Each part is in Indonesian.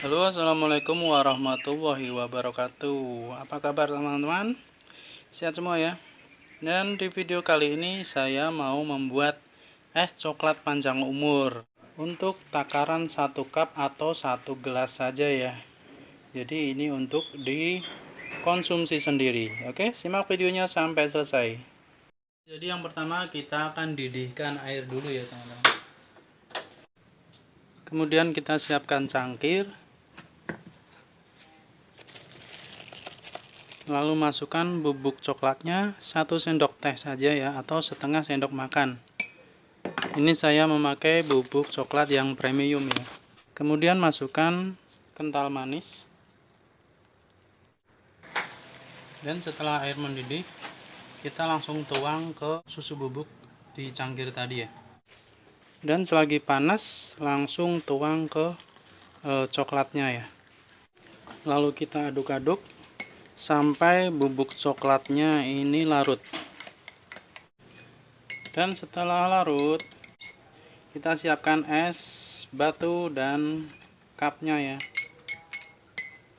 Halo, assalamualaikum warahmatullahi wabarakatuh. Apa kabar teman-teman? Sehat semua ya. Dan di video kali ini saya mau membuat es coklat panjang umur untuk takaran 1 cup atau 1 gelas saja ya. Jadi ini untuk dikonsumsi sendiri. Oke, simak videonya sampai selesai. Jadi yang pertama kita akan didihkan air dulu ya teman-teman. Kemudian kita siapkan cangkir. Lalu masukkan bubuk coklatnya 1 sendok teh saja ya, atau setengah sendok makan. Ini saya memakai bubuk coklat yang premium ya. Kemudian masukkan kental manis. Dan setelah air mendidih, kita langsung tuang ke susu bubuk di cangkir tadi ya. Dan selagi panas, langsung tuang ke coklatnya ya. Lalu kita aduk-aduk sampai bubuk coklatnya ini larut. Dan setelah larut, kita siapkan es batu dan cupnya ya.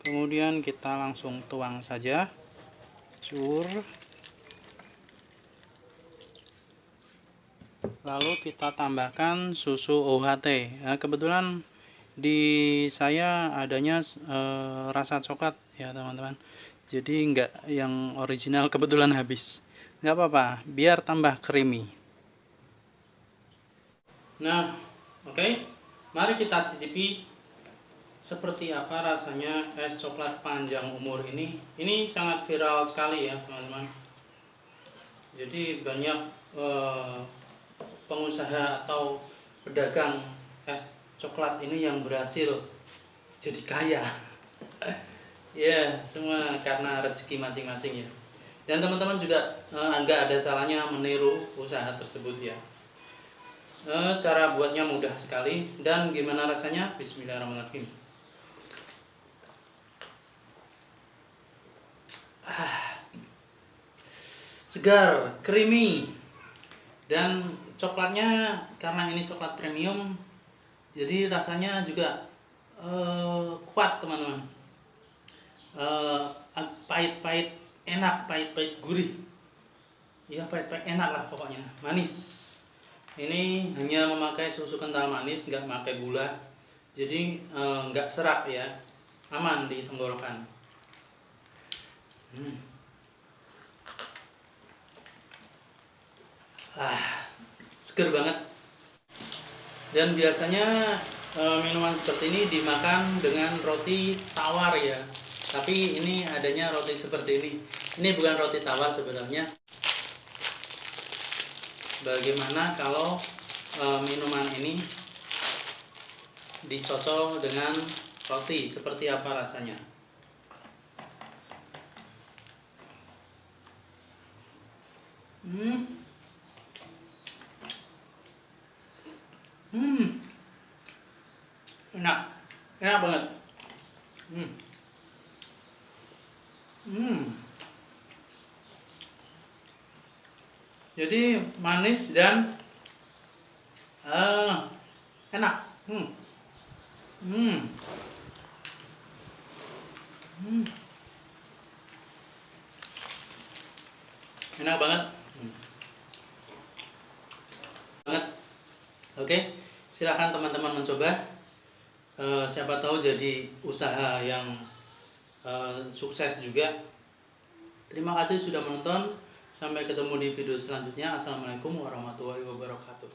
Kemudian kita langsung tuang saja. Cur. Lalu kita tambahkan susu UHT ya, kebetulan di saya adanya rasa coklat ya teman-teman, jadi enggak yang original, kebetulan habis. Nggak apa-apa, biar tambah creamy. Nah, oke. Mari kita cicipi seperti apa rasanya es coklat panjang umur ini. Ini sangat viral sekali ya teman-teman. Jadi banyak pengusaha atau pedagang es coklat ini yang berhasil jadi kaya. Ya, semua karena rezeki masing-masing ya. Dan teman-teman juga nggak ada salahnya meniru usaha tersebut ya. Cara buatnya mudah sekali. Dan gimana rasanya? Bismillahirrahmanirrahim. Segar, creamy, dan coklatnya karena ini coklat premium, jadi rasanya juga kuat teman-teman. Pahit-pahit enak, pahit-pahit gurih ya, pahit-pahit enak lah pokoknya, manis. Ini hanya memakai susu kental manis, nggak pakai gula, jadi nggak serak ya, aman di tenggorokan. Seger banget. Dan biasanya minuman seperti ini dimakan dengan roti tawar ya. Tapi ini adanya roti seperti ini. Ini bukan roti tawar sebenarnya. Bagaimana kalau minuman ini dicocol dengan roti, seperti apa rasanya? Enak banget. Jadi manis dan enak. Enak banget. Oke, silakan teman-teman mencoba. Siapa tahu jadi usaha yang sukses juga. Terima kasih sudah menonton. Sampai ketemu di video selanjutnya. Assalamualaikum warahmatullahi wabarakatuh.